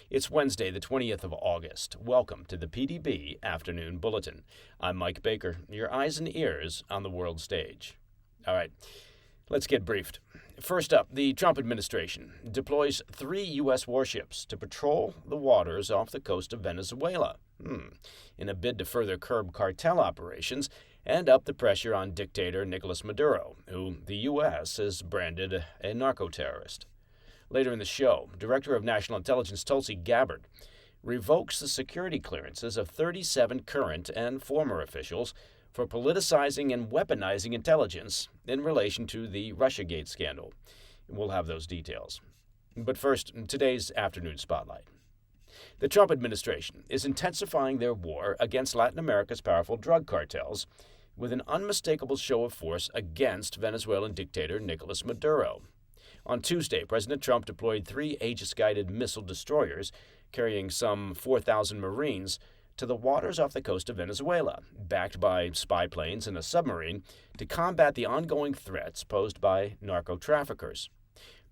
It's Wednesday, the 20th of August. Welcome to the PDB Afternoon Bulletin. I'm Mike Baker, your eyes and ears on the world stage. All right, let's get briefed. First up, the Trump administration deploys 3 U.S. warships to patrol the waters off the coast of Venezuela in a bid to further curb cartel operations and up the pressure on dictator Nicolás Maduro, who the U.S. has branded a narco-terrorist. Later in the show, Director of National Intelligence Tulsi Gabbard revokes the security clearances of 37 current and former officials for politicizing and weaponizing intelligence in relation to the Russiagate scandal. We'll have those details. But first, today's afternoon spotlight. The Trump administration is intensifying their war against Latin America's powerful drug cartels with an unmistakable show of force against Venezuelan dictator Nicolás Maduro. On Tuesday, President Trump deployed 3 Aegis-guided missile destroyers carrying some 4,000 Marines to the waters off the coast of Venezuela, backed by spy planes and a submarine, to combat the ongoing threats posed by narco-traffickers.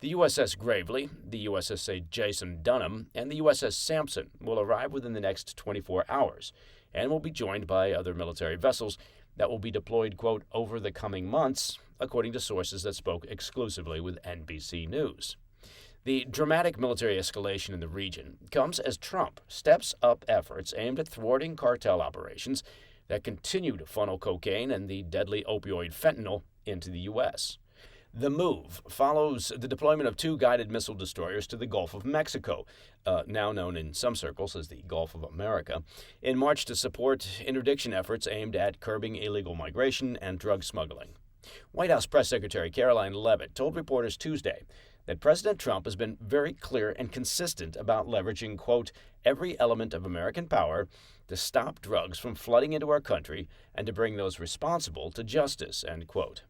The USS Gravely, the USS Jason Dunham, and the USS Sampson will arrive within the next 24 hours and will be joined by other military vessels that will be deployed, quote, over the coming months, according to sources that spoke exclusively with NBC News. The dramatic military escalation in the region comes as Trump steps up efforts aimed at thwarting cartel operations that continue to funnel cocaine and the deadly opioid fentanyl into the U.S. The move follows the deployment of 2 guided missile destroyers to the Gulf of Mexico, now known in some circles as the Gulf of America, in March to support interdiction efforts aimed at curbing illegal migration and drug smuggling. White House Press Secretary Caroline Leavitt told reporters Tuesday that President Trump has been very clear and consistent about leveraging, quote, every element of American power to stop drugs from flooding into our country and to bring those responsible to justice, end quote.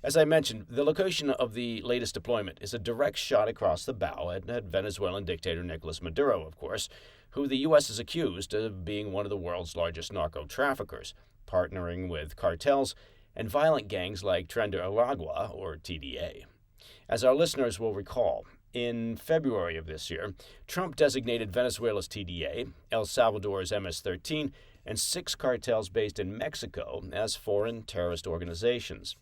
As I mentioned, the location of the latest deployment is a direct shot across the bow at Venezuelan dictator Nicolás Maduro, of course, who the U.S. is accused of being one of the world's largest narco-traffickers, partnering with cartels and violent gangs like Tren de Aragua, or TDA. As our listeners will recall, in February of this year, Trump designated Venezuela's TDA, El Salvador's MS-13, and 6 cartels based in Mexico as foreign terrorist organizations.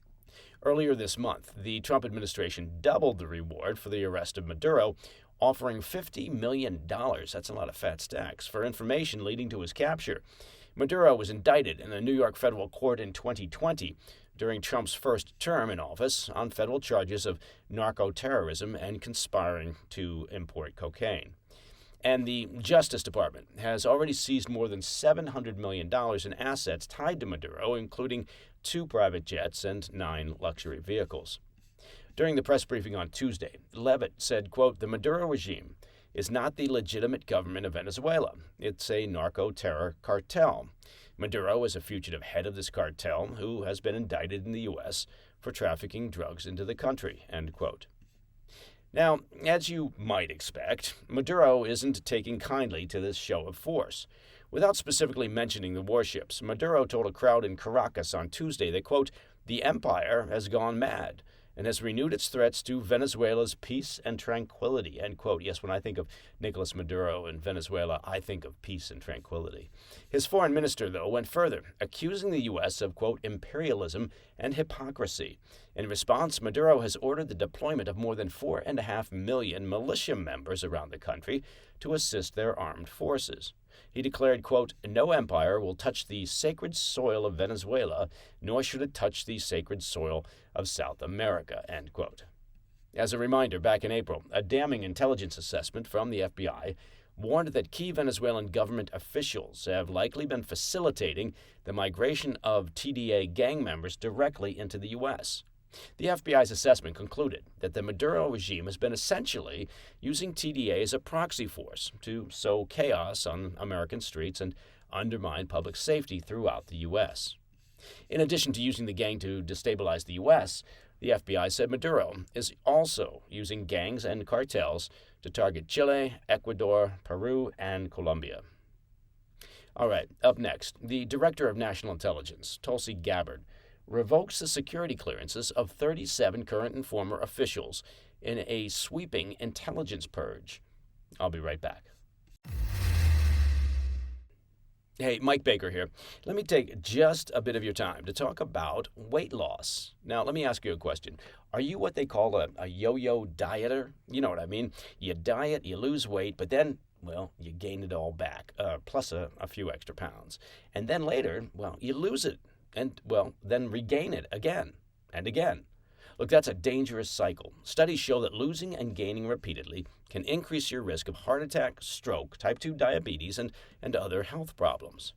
Earlier this month, the Trump administration doubled the reward for the arrest of Maduro, offering $50 million, that's a lot of fat stacks, for information leading to his capture. Maduro was indicted in a New York federal court in 2020 during Trump's first term in office on federal charges of narco-terrorism and conspiring to import cocaine. And the Justice Department has already seized more than $700 million in assets tied to Maduro, including 2 private jets and 9 luxury vehicles. During the press briefing on Tuesday, Leavitt said, quote, the Maduro regime is not the legitimate government of Venezuela. It's a narco-terror cartel. Maduro is a fugitive head of this cartel who has been indicted in the U.S. for trafficking drugs into the country, end quote. Now, as you might expect, Maduro isn't taking kindly to this show of force. Without specifically mentioning the warships, Maduro told a crowd in Caracas on Tuesday that, quote, the empire has gone mad and has renewed its threats to Venezuela's peace and tranquility, end quote. Yes, when I think of Nicolás Maduro and Venezuela, I think of peace and tranquility. His foreign minister, though, went further, accusing the U.S. of, quote, imperialism and hypocrisy. In response, Maduro has ordered the deployment of more than 4.5 million militia members around the country to assist their armed forces. He declared, quote, no empire will touch the sacred soil of Venezuela, nor should it touch the sacred soil of South America, end quote. As a reminder, back in April, a damning intelligence assessment from the FBI warned that key Venezuelan government officials have likely been facilitating the migration of TDA gang members directly into the U.S. The FBI's assessment concluded that the Maduro regime has been essentially using TDA as a proxy force to sow chaos on American streets and undermine public safety throughout the U.S. In addition to using the gang to destabilize the U.S., the FBI said Maduro is also using gangs and cartels to target Chile, Ecuador, Peru, and Colombia. All right, up next, the Director of National Intelligence, Tulsi Gabbard, revokes the security clearances of 37 current and former officials in a sweeping intelligence purge. I'll be right back. Hey, Mike Baker here. Let me take just a bit of your time to talk about weight loss. Now, let me ask you a question. Are you what they call a yo-yo dieter? You know what I mean. You diet, you lose weight, but then, well, you gain it all back, plus a few extra pounds. And then later, well, you lose it, and, well, then regain it again and again. Look, that's a dangerous cycle. Studies show that losing and gaining repeatedly can increase your risk of heart attack, stroke, type 2 diabetes, and other health problems.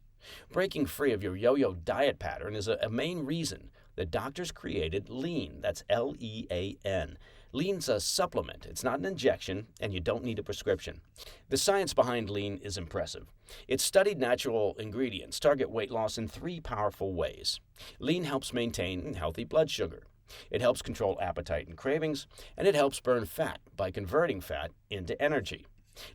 Breaking free of your yo-yo diet pattern is a main reason that doctors created Lean. That's Lean. Lean's a supplement. It's not an injection, and you don't need a prescription. The science behind Lean is impressive. Its studied natural ingredients target weight loss in 3 powerful ways. Lean helps maintain healthy blood sugar. It helps control appetite and cravings, and it helps burn fat by converting fat into energy.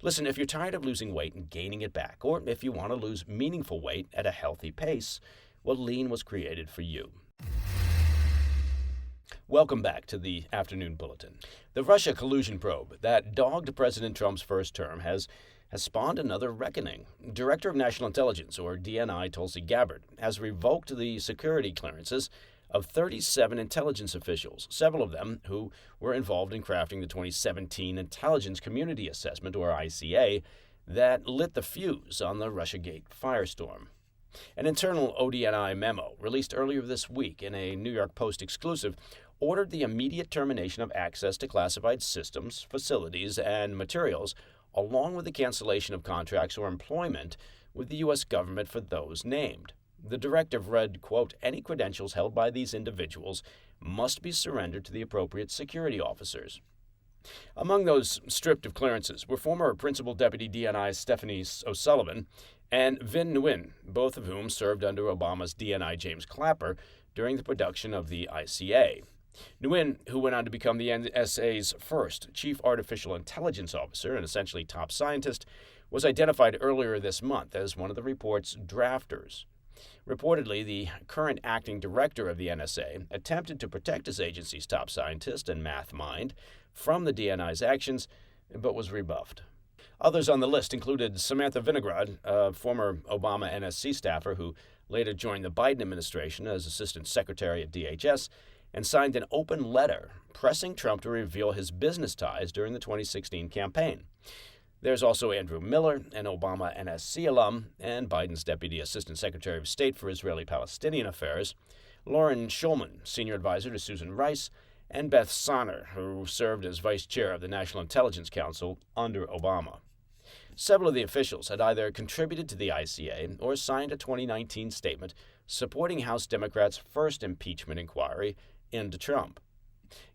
Listen, if you're tired of losing weight and gaining it back, or if you want to lose meaningful weight at a healthy pace, well, Lean was created for you. Welcome back to the Afternoon Bulletin. The Russia collusion probe that dogged President Trump's first term has spawned another reckoning. Director of National Intelligence, or DNI, Tulsi Gabbard, has revoked the security clearances of 37 intelligence officials, several of them who were involved in crafting the 2017 Intelligence Community Assessment, or ICA, that lit the fuse on the Russiagate firestorm. An internal ODNI memo, released earlier this week in a New York Post exclusive, ordered the immediate termination of access to classified systems, facilities, and materials, along with the cancellation of contracts or employment with the U.S. government for those named. The directive read, quote, "Any credentials held by these individuals must be surrendered to the appropriate security officers." Among those stripped of clearances were former Principal Deputy DNI Stephanie O'Sullivan and Vin Nguyen, both of whom served under Obama's DNI James Clapper during the production of the ICA. Nguyen, who went on to become the NSA's first Chief Artificial Intelligence Officer and essentially top scientist, was identified earlier this month as one of the report's drafters. Reportedly, the current acting director of the NSA attempted to protect his agency's top scientist and math mind from the DNI's actions, but was rebuffed. Others on the list included Samantha Vinograd, a former Obama NSC staffer who later joined the Biden administration as Assistant Secretary at DHS and signed an open letter pressing Trump to reveal his business ties during the 2016 campaign. There's also Andrew Miller, an Obama NSC alum and Biden's Deputy Assistant Secretary of State for Israeli-Palestinian Affairs, Lauren Schulman, Senior Advisor to Susan Rice, and Beth Sonner, who served as Vice Chair of the National Intelligence Council under Obama. Several of the officials had either contributed to the ICA or signed a 2019 statement supporting House Democrats' first impeachment inquiry into Trump.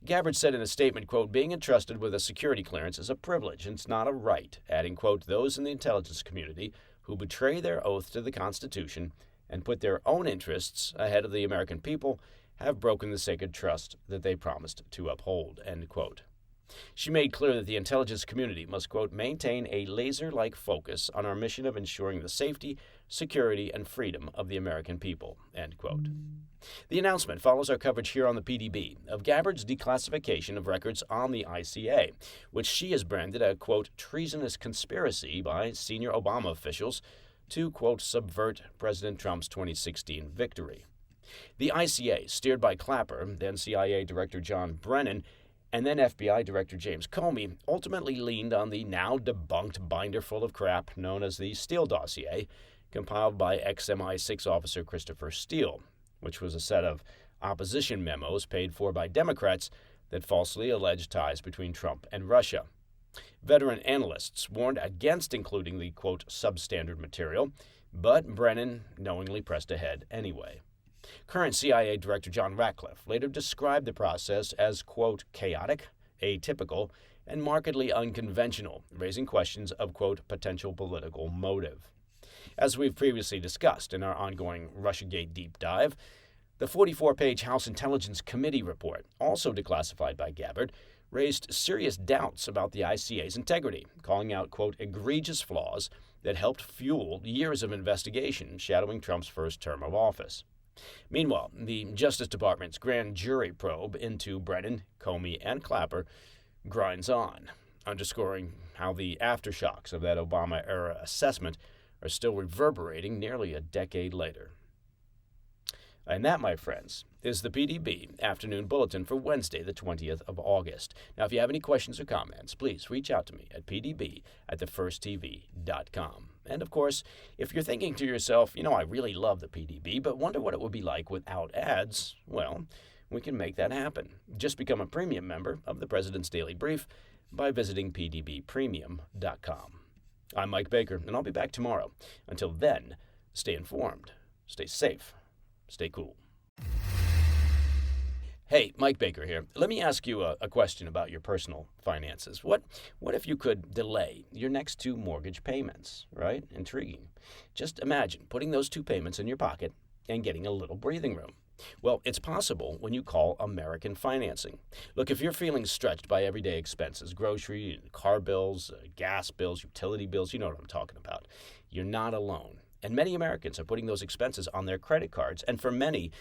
Gabbard said in a statement, quote, "Being entrusted with a security clearance is a privilege and it's not a right," adding, quote, "Those in the intelligence community who betray their oath to the Constitution and put their own interests ahead of the American people have broken the sacred trust that they promised to uphold," end quote. She made clear that the intelligence community must, quote, "maintain a laser-like focus on our mission of ensuring the safety, security, and freedom of the American people," end quote. The announcement follows our coverage here on the PDB of Gabbard's declassification of records on the ICA, which she has branded a, quote, "treasonous conspiracy by senior Obama officials to, quote, subvert President Trump's 2016 victory." The ICA, steered by Clapper, then CIA Director John Brennan, and then FBI Director James Comey, ultimately leaned on the now-debunked binder full of crap known as the Steele dossier, compiled by ex-MI6 officer Christopher Steele, which was a set of opposition memos paid for by Democrats that falsely alleged ties between Trump and Russia. Veteran analysts warned against including the, quote, substandard material, but Brennan knowingly pressed ahead anyway. Current CIA Director John Ratcliffe later described the process as, quote, chaotic, atypical, and markedly unconventional, raising questions of, quote, potential political motive. As we've previously discussed in our ongoing Russiagate deep dive, the 44-page House Intelligence Committee report, also declassified by Gabbard, raised serious doubts about the ICA's integrity, calling out, quote, egregious flaws that helped fuel years of investigation shadowing Trump's first term of office. Meanwhile, the Justice Department's grand jury probe into Brennan, Comey, and Clapper grinds on, underscoring how the aftershocks of that Obama-era assessment are still reverberating nearly a decade later. And that, my friends, is the PDB Afternoon Bulletin for Wednesday, the 20th of August. Now, if you have any questions or comments, please reach out to me at pdb@thefirsttv.com. And, of course, if you're thinking to yourself, I really love the PDB, but wonder what it would be like without ads, well, we can make that happen. Just become a premium member of the President's Daily Brief by visiting pdbpremium.com. I'm Mike Baker, and I'll be back tomorrow. Until then, stay informed, stay safe, stay cool. Hey, Mike Baker here. Let me ask you a question about your personal finances. What if you could delay your next 2 mortgage payments, right? Intriguing. Just imagine putting those 2 payments in your pocket and getting a little breathing room. Well, it's possible when you call American Financing. Look, if you're feeling stretched by everyday expenses, grocery, car bills, gas bills, utility bills, you know what I'm talking about. You're not alone. And many Americans are putting those expenses on their credit cards. And for many,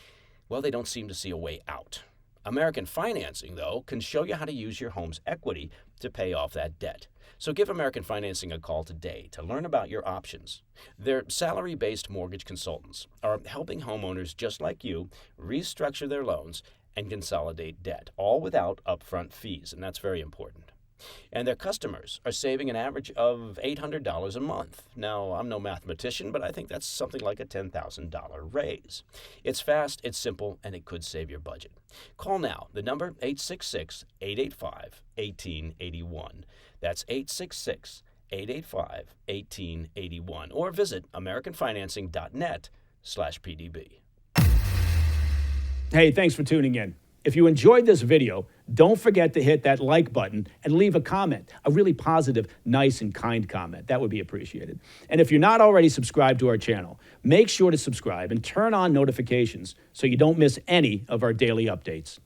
well, they don't seem to see a way out. American Financing, though, can show you how to use your home's equity to pay off that debt. So give American Financing a call today to learn about your options. Their salary-based mortgage consultants are helping homeowners just like you restructure their loans and consolidate debt, all without upfront fees, and that's very important. And their customers are saving an average of $800 a month. Now, I'm no mathematician, but I think that's something like a $10,000 raise. It's fast, it's simple, and it could save your budget. Call now. The number, 866-885-1881. That's 866-885-1881. Or visit americanfinancing.net/PDB. Hey, thanks for tuning in. If you enjoyed this video, don't forget to hit that like button and leave a comment, a really positive, nice, and kind comment. That would be appreciated. And if you're not already subscribed to our channel, make sure to subscribe and turn on notifications so you don't miss any of our daily updates.